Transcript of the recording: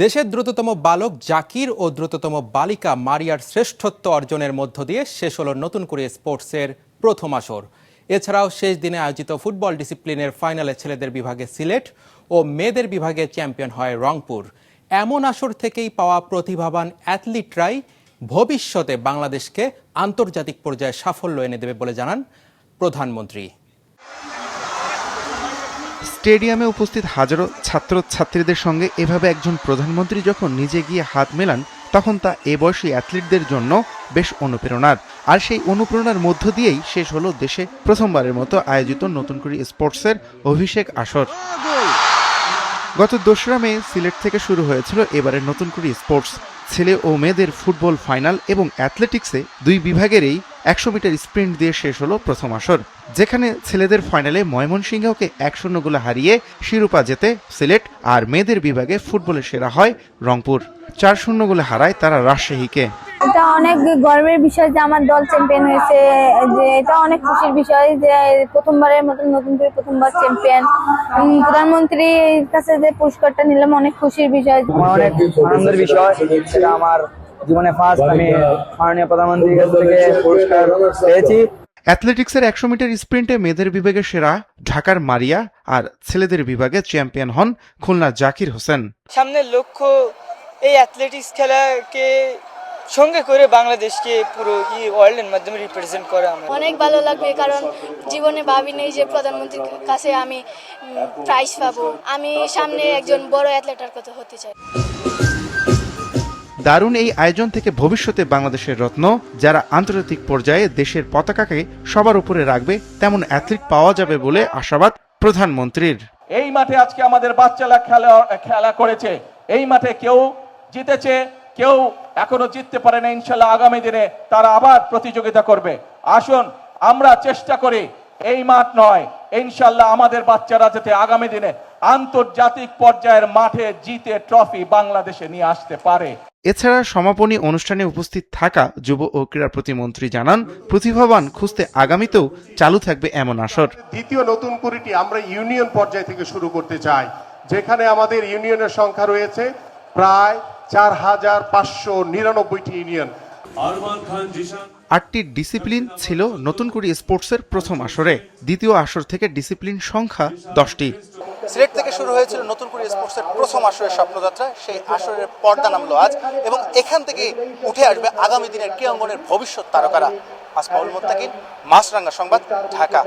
দেশের দ্রুততম বালক জাকির ও দ্রুততম বালিকা মারিয়ার শ্রেষ্ঠত্ব অর্জনের মধ্য দিয়ে শেষ হলো নতুন করে স্পোর্টসের প্রথম আসর। এছাড়াও শেষ দিনে আয়োজিত ফুটবল ডিসিপ্লিনের ফাইনালে ছেলেদের বিভাগে সিলেট ও মেয়েদের বিভাগে চ্যাম্পিয়ন হয় রংপুর। এমন আসর থেকেই পাওয়া প্রতিভাবান অ্যাথলিটরাই ভবিষ্যতে বাংলাদেশকে আন্তর্জাতিক পর্যায়ে সাফল্য এনে দেবে বলে জানান প্রধানমন্ত্রী। স্টেডিয়ামে উপস্থিত হাজারো ছাত্রছাত্রীদের সঙ্গে এভাবে একজন প্রধানমন্ত্রী যখন নিজে গিয়ে হাত মেলান, তখন তা এ বয়সী অ্যাথলিটদের জন্য বেশ অনুপ্রেরণার। আর সেই অনুপ্রেরণার মধ্য দিয়েই শেষ হলো দেশে প্রথমবারের মতো আয়োজিত নতুন করে স্পোর্টসের অভিষেক আসর। গত 2রা মে সিলেট থেকে শুরু হয়েছিল এবারের নতুন করে স্পোর্টস। ছেলে ও মেয়েদের ফুটবল ফাইনাল এবং অ্যাথলেটিক্সে দুই বিভাগেরই 100 মিটার স্প্রিন্ট দিয়ে শেষ হলো প্রথম আসর, যেখানে ছেলেদের ফাইনালে ময়মনসিংহকে 1-0 গোলে হারিয়ে শিরোপা জেতে সিলেট, আর মেয়েদের বিভাগে ফুটবলে সেরা হয় রংপুর। 4-0 গোলে হারায় তারা রাজশাহীকে। এটা অনেক গর্বের বিষয় যে আমার দল চ্যাম্পিয়ন হয়েছে, যে এটা অনেক খুশির বিষয় যে প্রথমবারের মতন নতুন করে প্রথমবার চ্যাম্পিয়ন। প্রধানমন্ত্রীর কাছে যে পুরস্কারটা নিলাম অনেক খুশির বিষয়, অনেক আনন্দের বিষয়। সেটা আমার জীবনে ফার্স্ট, আমি মাননীয় প্রধানমন্ত্রীর কাছ থেকে পুরস্কার পেয়েছি। অ্যাথলেটিক্সের 100 মিটার স্প্রিন্টে মেয়েদের বিভাগে সেরা ঢাকার মারিয়া, আর ছেলেদের বিভাগে চ্যাম্পিয়ন হন খুলনার জাকির হোসেন। সামনের লক্ষ্য এই অ্যাথলেটিক্স খেলাকে সঙ্গে করে বাংলাদেশকে পুরো ওয়ার্ল্ডের মাধ্যমে রিপ্রেজেন্ট করা। আমার অনেক ভালো লাগবে, কারণ জীবনে ভাবিনি যে প্রধানমন্ত্রীর কাছে আমি প্রাইজ পাবো। আমি সামনে একজন বড় অ্যাথলেটার কথা হতে চাই। দারুণ এই আয়োজন থেকে ভবিষ্যতে বাংলাদেশের রত্ন, যারা আন্তর্জাতিক পর্যায়ে দেশের পতাকাকে সবার উপরে রাখবে, তেমন অ্যাথলিট পাওয়া যাবে বলে আশাবাদ প্রধানমন্ত্রীর। এই মাঠে আজকে আমাদের বাচ্চারা খেলা করেছে, এই মাঠে কেউ জিতেছে, কেউ এখনো জিততে পারে না। ইনশাল্লাহ আগামী দিনে তারা আবার প্রতিযোগিতা করবে। আসুন আমরা চেষ্টা করি, এই মাঠ নয়, ইনশাল্লাহ আমাদের বাচ্চারা যাতে আগামী দিনে আন্তর্জাতিক পর্যায়ের মাঠে জিতে ট্রফি বাংলাদেশে নিয়ে আসতে পারে। এছাড়া সমাপনী অনুষ্ঠানে উপস্থিত থাকা যুব ও ক্রীড়া প্রতিমন্ত্রী জানান, প্রতিভাবান খুঁজতে আগামীতেও চালু থাকবে এমন আসর। দ্বিতীয় নতুন কুড়িটি আমরা ইউনিয়ন পর্যায় থেকে শুরু করতে চাই, যেখানে আমাদের ইউনিয়নের সংখ্যা রয়েছে প্রায় 4599টি ইউনিয়ন। 8টি ডিসিপ্লিন ছিল নতুন করে স্পোর্টসের প্রথম আসরে। দ্বিতীয় আসর থেকে ডিসিপ্লিন সংখ্যা 10টি। সিলেট থেকে শুরু হয়েছিল নতুন করে স্পোর্টসের প্রথম আসরের স্বপ্নযাত্রা। সেই আসরের পর্দা নামলো আজ, এবং এখান থেকে উঠে আসবে আগামী দিনের ক্রীড়াঙ্গনের ভবিষ্যৎ তারকারা। আসমাউল মুত্তাকিন, মাছরাঙ্গা সংবাদ, ঢাকা।